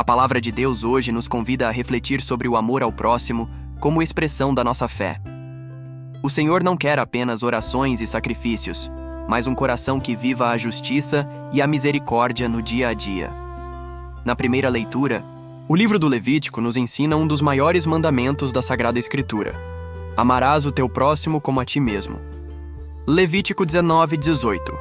A palavra de Deus hoje nos convida a refletir sobre o amor ao próximo como expressão da nossa fé. O Senhor não quer apenas orações e sacrifícios, mas um coração que viva a justiça e a misericórdia no dia a dia. Na primeira leitura, o livro do Levítico nos ensina um dos maiores mandamentos da Sagrada Escritura: amarás o teu próximo como a ti mesmo. Levítico 19:18.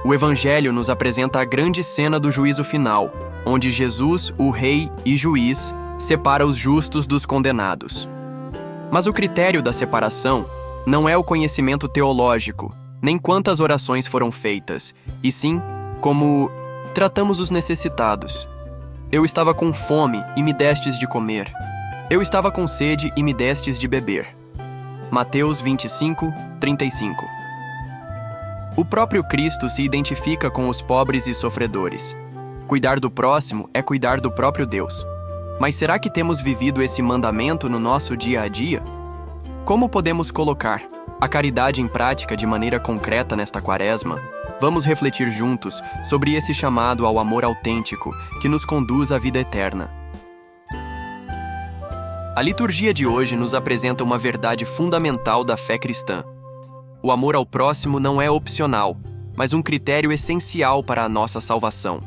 O Evangelho nos apresenta a grande cena do juízo final, onde Jesus, o Rei e Juiz, separa os justos dos condenados. Mas o critério da separação não é o conhecimento teológico, nem quantas orações foram feitas, e sim como tratamos os necessitados. Eu estava com fome e me destes de comer. Eu estava com sede e me destes de beber. Mateus 25:35. O próprio Cristo se identifica com os pobres e sofredores. Cuidar do próximo é cuidar do próprio Deus. Mas será que temos vivido esse mandamento no nosso dia a dia? Como podemos colocar a caridade em prática de maneira concreta nesta quaresma? Vamos refletir juntos sobre esse chamado ao amor autêntico que nos conduz à vida eterna. A liturgia de hoje nos apresenta uma verdade fundamental da fé cristã. O amor ao próximo não é opcional, mas um critério essencial para a nossa salvação.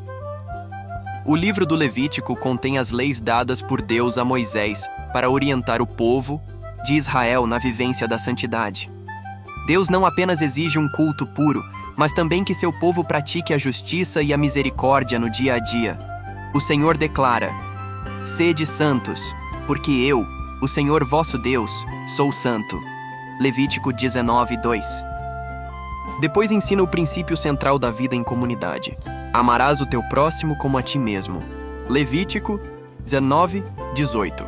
O livro do Levítico contém as leis dadas por Deus a Moisés para orientar o povo de Israel na vivência da santidade. Deus não apenas exige um culto puro, mas também que seu povo pratique a justiça e a misericórdia no dia a dia. O Senhor declara: sede santos, porque eu, o Senhor vosso Deus, sou santo. Levítico 19:2. Depois ensina o princípio central da vida em comunidade: amarás o teu próximo como a ti mesmo. Levítico 19:18.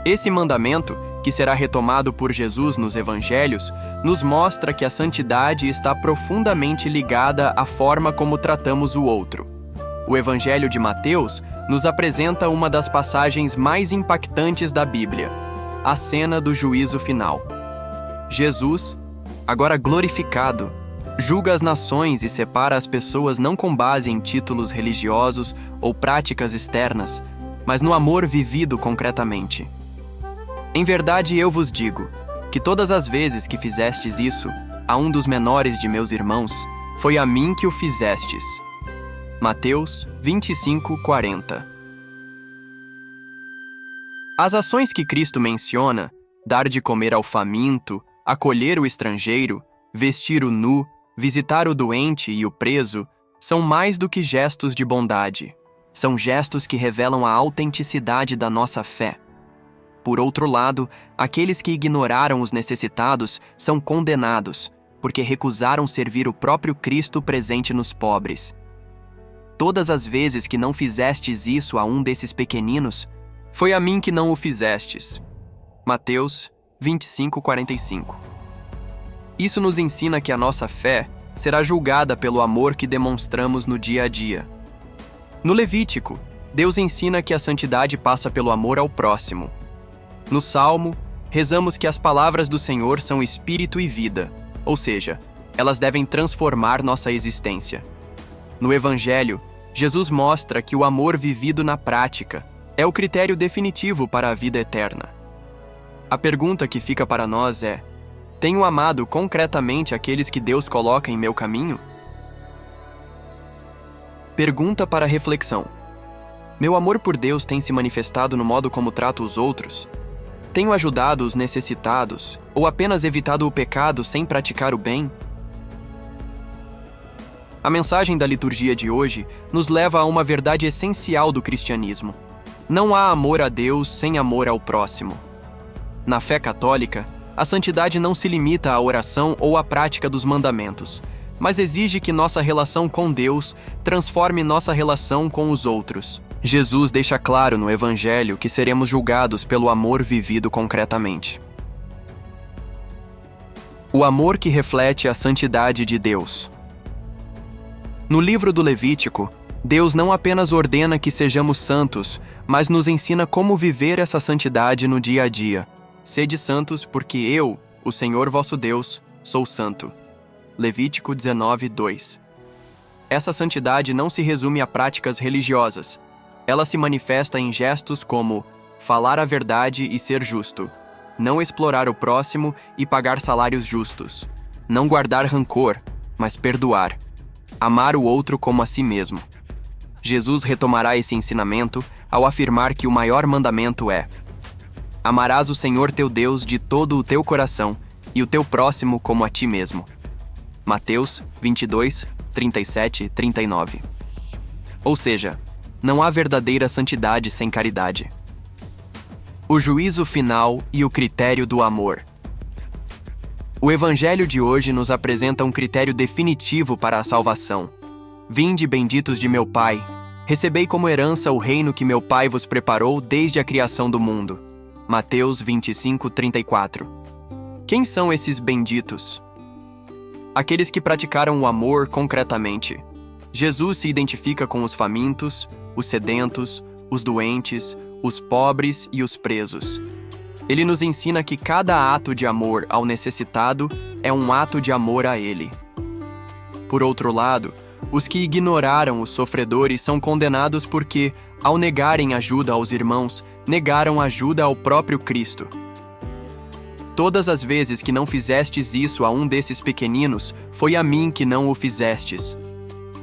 Esse mandamento, que será retomado por Jesus nos Evangelhos, nos mostra que a santidade está profundamente ligada à forma como tratamos o outro. O Evangelho de Mateus nos apresenta uma das passagens mais impactantes da Bíblia: a cena do juízo final. Jesus, agora glorificado, julga as nações e separa as pessoas não com base em títulos religiosos ou práticas externas, mas no amor vivido concretamente. Em verdade eu vos digo, que todas as vezes que fizestes isso a um dos menores de meus irmãos, foi a mim que o fizestes. Mateus 25:40. As ações que Cristo menciona, dar de comer ao faminto, acolher o estrangeiro, vestir o nu, visitar o doente e o preso, são mais do que gestos de bondade. São gestos que revelam a autenticidade da nossa fé. Por outro lado, aqueles que ignoraram os necessitados são condenados, porque recusaram servir o próprio Cristo presente nos pobres. Todas as vezes que não fizestes isso a um desses pequeninos, foi a mim que não o fizestes. Mateus 25:45. Isso nos ensina que a nossa fé será julgada pelo amor que demonstramos no dia a dia. No Levítico, Deus ensina que a santidade passa pelo amor ao próximo. No Salmo, rezamos que as palavras do Senhor são espírito e vida, ou seja, elas devem transformar nossa existência. No Evangelho, Jesus mostra que o amor vivido na prática é o critério definitivo para a vida eterna. A pergunta que fica para nós é: tenho amado concretamente aqueles que Deus coloca em meu caminho? Pergunta para reflexão: meu amor por Deus tem se manifestado no modo como trato os outros? Tenho ajudado os necessitados ou apenas evitado o pecado sem praticar o bem? A mensagem da liturgia de hoje nos leva a uma verdade essencial do cristianismo: não há amor a Deus sem amor ao próximo. Na fé católica, a santidade não se limita à oração ou à prática dos mandamentos, mas exige que nossa relação com Deus transforme nossa relação com os outros. Jesus deixa claro no Evangelho que seremos julgados pelo amor vivido concretamente. O amor que reflete a santidade de Deus. No livro do Levítico, Deus não apenas ordena que sejamos santos, mas nos ensina como viver essa santidade no dia a dia. Sede santos, porque eu, o Senhor vosso Deus, sou santo. Levítico 19:2. Essa santidade não se resume a práticas religiosas. Ela se manifesta em gestos como falar a verdade e ser justo, não explorar o próximo e pagar salários justos, não guardar rancor, mas perdoar, amar o outro como a si mesmo. Jesus retomará esse ensinamento ao afirmar que o maior mandamento é: amarás o Senhor teu Deus de todo o teu coração e o teu próximo como a ti mesmo. Mateus 22, 37 e 39. Ou seja, não há verdadeira santidade sem caridade. O juízo final e o critério do amor. O Evangelho de hoje nos apresenta um critério definitivo para a salvação. Vinde, benditos de meu Pai, recebei como herança o reino que meu Pai vos preparou desde a criação do mundo. Mateus 25, 34. Quem são esses benditos? Aqueles que praticaram o amor concretamente. Jesus se identifica com os famintos, os sedentos, os doentes, os pobres e os presos. Ele nos ensina que cada ato de amor ao necessitado é um ato de amor a ele. Por outro lado, os que ignoraram os sofredores são condenados porque, ao negarem ajuda aos irmãos, negaram ajuda ao próprio Cristo. Todas as vezes que não fizestes isso a um desses pequeninos, foi a mim que não o fizestes.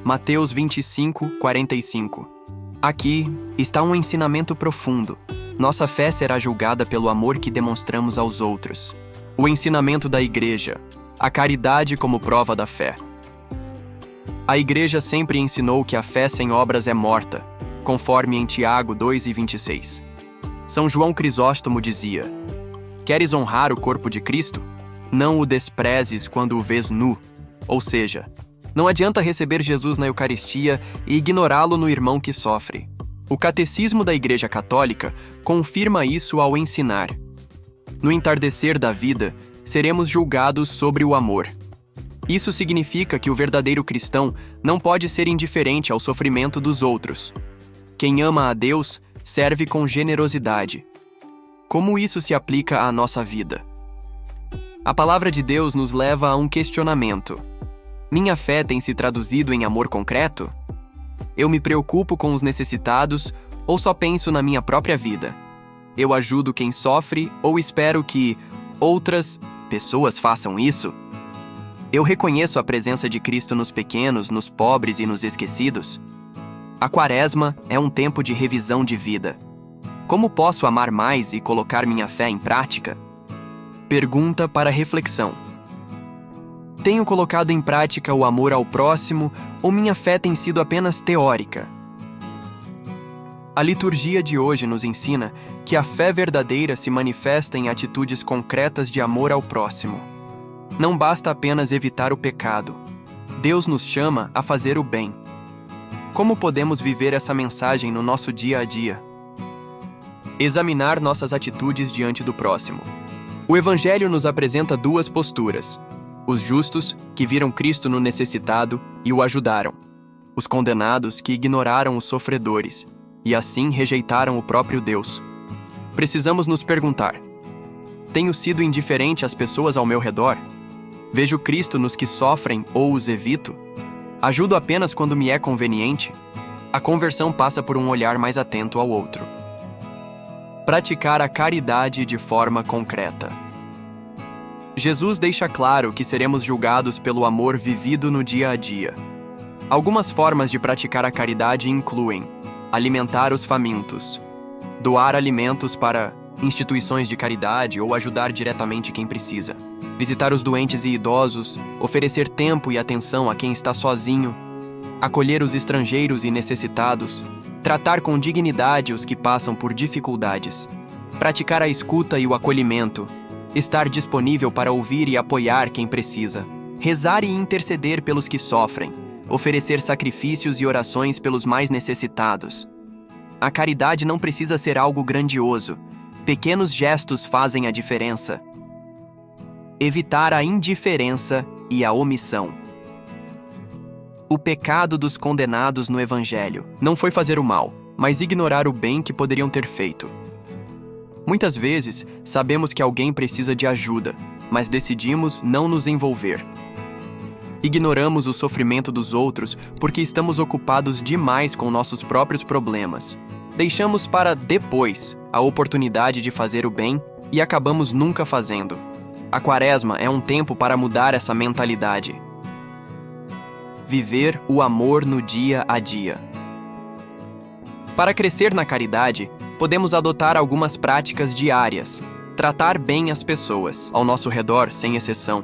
Mateus 25, 45. Aqui está um ensinamento profundo. Nossa fé será julgada pelo amor que demonstramos aos outros. O ensinamento da Igreja, a caridade como prova da fé. A Igreja sempre ensinou que a fé sem obras é morta, conforme em Tiago 2:26. São João Crisóstomo dizia: queres honrar o corpo de Cristo? Não o desprezes quando o vês nu. Ou seja, não adianta receber Jesus na Eucaristia e ignorá-lo no irmão que sofre. O Catecismo da Igreja Católica confirma isso ao ensinar: no entardecer da vida, seremos julgados sobre o amor. Isso significa que o verdadeiro cristão não pode ser indiferente ao sofrimento dos outros. Quem ama a Deus serve com generosidade. Como isso se aplica à nossa vida? A palavra de Deus nos leva a um questionamento. Minha fé tem se traduzido em amor concreto? Eu me preocupo com os necessitados ou só penso na minha própria vida? Eu ajudo quem sofre ou espero que outras pessoas façam isso? Eu reconheço a presença de Cristo nos pequenos, nos pobres e nos esquecidos? A Quaresma é um tempo de revisão de vida. Como posso amar mais e colocar minha fé em prática? Pergunta para reflexão. Tenho colocado em prática o amor ao próximo ou minha fé tem sido apenas teórica? A liturgia de hoje nos ensina que a fé verdadeira se manifesta em atitudes concretas de amor ao próximo. Não basta apenas evitar o pecado. Deus nos chama a fazer o bem. Como podemos viver essa mensagem no nosso dia a dia? Examinar nossas atitudes diante do próximo. O Evangelho nos apresenta duas posturas: os justos, que viram Cristo no necessitado e o ajudaram; os condenados, que ignoraram os sofredores e assim rejeitaram o próprio Deus. Precisamos nos perguntar: tenho sido indiferente às pessoas ao meu redor? Vejo Cristo nos que sofrem ou os evito? Ajudo apenas quando me é conveniente? A conversão passa por um olhar mais atento ao outro. Praticar a caridade de forma concreta. Jesus deixa claro que seremos julgados pelo amor vivido no dia a dia. Algumas formas de praticar a caridade incluem alimentar os famintos, doar alimentos para instituições de caridade ou ajudar diretamente quem precisa, visitar os doentes e idosos, oferecer tempo e atenção a quem está sozinho, acolher os estrangeiros e necessitados, tratar com dignidade os que passam por dificuldades, praticar a escuta e o acolhimento, estar disponível para ouvir e apoiar quem precisa, rezar e interceder pelos que sofrem, oferecer sacrifícios e orações pelos mais necessitados. A caridade não precisa ser algo grandioso. Pequenos gestos fazem a diferença. Evitar a indiferença e a omissão. O pecado dos condenados no Evangelho não foi fazer o mal, mas ignorar o bem que poderiam ter feito. Muitas vezes, sabemos que alguém precisa de ajuda, mas decidimos não nos envolver. Ignoramos o sofrimento dos outros porque estamos ocupados demais com nossos próprios problemas. Deixamos para depois a oportunidade de fazer o bem e acabamos nunca fazendo. A Quaresma é um tempo para mudar essa mentalidade. Viver o amor no dia a dia. Para crescer na caridade, podemos adotar algumas práticas diárias. Tratar bem as pessoas ao nosso redor, sem exceção.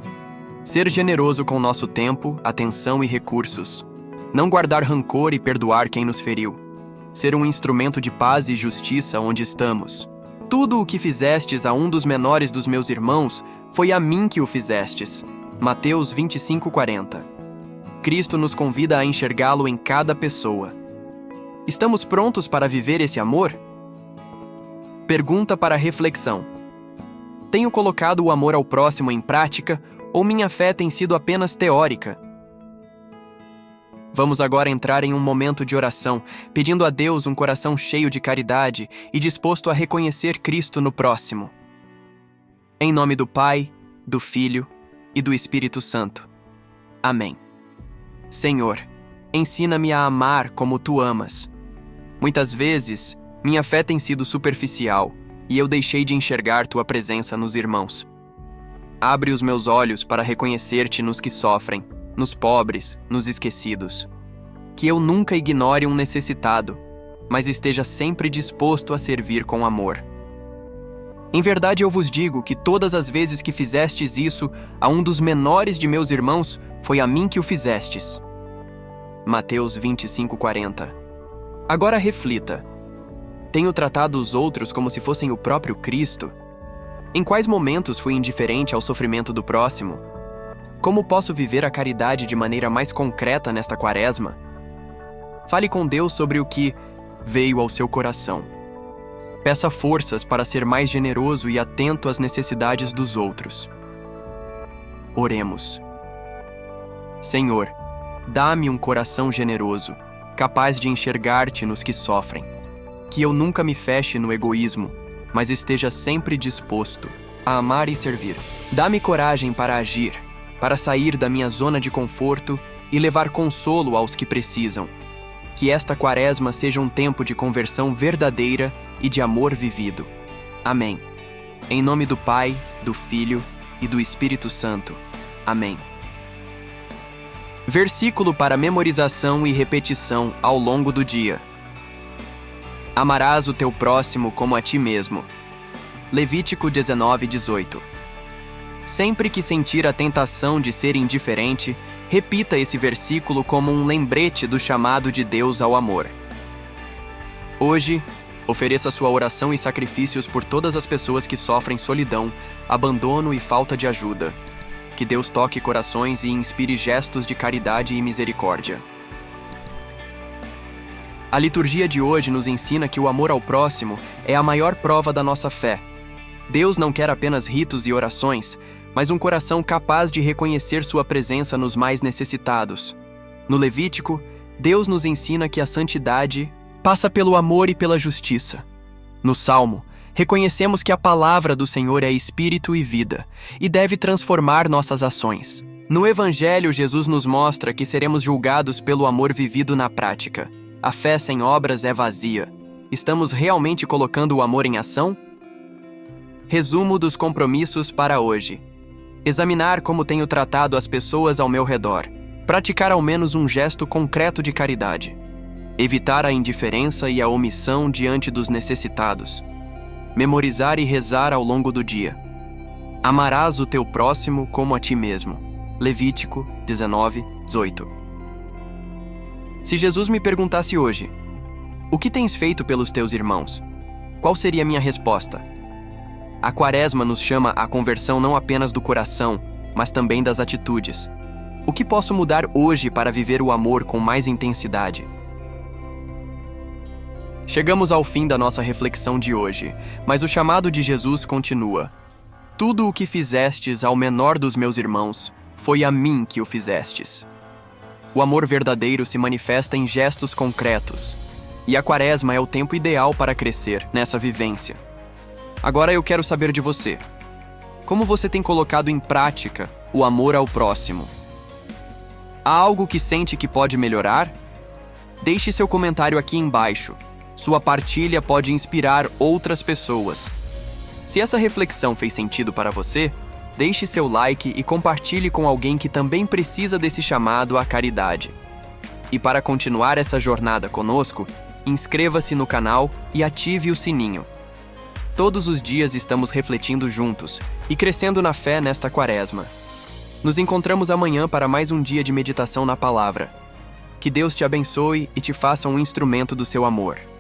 Ser generoso com nosso tempo, atenção e recursos. Não guardar rancor e perdoar quem nos feriu. Ser um instrumento de paz e justiça onde estamos. Tudo o que fizestes a um dos menores dos meus irmãos, foi a mim que o fizestes. Mateus 25:40. Cristo nos convida a enxergá-lo em cada pessoa. Estamos prontos para viver esse amor? Pergunta para reflexão. Tenho colocado o amor ao próximo em prática ou minha fé tem sido apenas teórica? Vamos agora entrar em um momento de oração, pedindo a Deus um coração cheio de caridade e disposto a reconhecer Cristo no próximo. Em nome do Pai, do Filho e do Espírito Santo. Amém. Senhor, ensina-me a amar como Tu amas. Muitas vezes, minha fé tem sido superficial e eu deixei de enxergar Tua presença nos irmãos. Abre os meus olhos para reconhecer-Te nos que sofrem, nos pobres, nos esquecidos. Que eu nunca ignore um necessitado, mas esteja sempre disposto a servir com amor. Em verdade eu vos digo que todas as vezes que fizestes isso a um dos menores de meus irmãos, foi a mim que o fizestes. Mateus 25:40. Agora reflita. Tenho tratado os outros como se fossem o próprio Cristo? Em quais momentos fui indiferente ao sofrimento do próximo? Como posso viver a caridade de maneira mais concreta nesta Quaresma? Fale com Deus sobre o que veio ao seu coração. Peça forças para ser mais generoso e atento às necessidades dos outros. Oremos. Senhor, dá-me um coração generoso, capaz de enxergar-Te nos que sofrem. Que eu nunca me feche no egoísmo, mas esteja sempre disposto a amar e servir. Dá-me coragem para agir, para sair da minha zona de conforto e levar consolo aos que precisam. Que esta Quaresma seja um tempo de conversão verdadeira e de amor vivido. Amém. Em nome do Pai, do Filho e do Espírito Santo. Amém. Versículo para memorização e repetição ao longo do dia. Amarás o teu próximo como a ti mesmo. Levítico 19:18. Sempre que sentir a tentação de ser indiferente, repita esse versículo como um lembrete do chamado de Deus ao amor. Hoje, ofereça sua oração e sacrifícios por todas as pessoas que sofrem solidão, abandono e falta de ajuda. Que Deus toque corações e inspire gestos de caridade e misericórdia. A liturgia de hoje nos ensina que o amor ao próximo é a maior prova da nossa fé. Deus não quer apenas ritos e orações, mas um coração capaz de reconhecer sua presença nos mais necessitados. No Levítico, Deus nos ensina que a santidade passa pelo amor e pela justiça. No Salmo, reconhecemos que a palavra do Senhor é espírito e vida, e deve transformar nossas ações. No Evangelho, Jesus nos mostra que seremos julgados pelo amor vivido na prática. A fé sem obras é vazia. Estamos realmente colocando o amor em ação? Resumo dos compromissos para hoje. Examinar como tenho tratado as pessoas ao meu redor. Praticar ao menos um gesto concreto de caridade. Evitar a indiferença e a omissão diante dos necessitados. Memorizar e rezar ao longo do dia. Amarás o teu próximo como a ti mesmo. Levítico 19:18. Se Jesus me perguntasse hoje, o que tens feito pelos teus irmãos? Qual seria a minha resposta? A Quaresma nos chama à conversão não apenas do coração, mas também das atitudes. O que posso mudar hoje para viver o amor com mais intensidade? Chegamos ao fim da nossa reflexão de hoje, mas o chamado de Jesus continua. Tudo o que fizestes ao menor dos meus irmãos, foi a mim que o fizestes. O amor verdadeiro se manifesta em gestos concretos, e a Quaresma é o tempo ideal para crescer nessa vivência. Agora eu quero saber de você. Como você tem colocado em prática o amor ao próximo? Há algo que sente que pode melhorar? Deixe seu comentário aqui embaixo. Sua partilha pode inspirar outras pessoas. Se essa reflexão fez sentido para você, deixe seu like e compartilhe com alguém que também precisa desse chamado à caridade. E para continuar essa jornada conosco, inscreva-se no canal e ative o sininho. Todos os dias estamos refletindo juntos e crescendo na fé nesta quaresma. Nos encontramos amanhã para mais um dia de meditação na palavra. Que Deus te abençoe e te faça um instrumento do seu amor.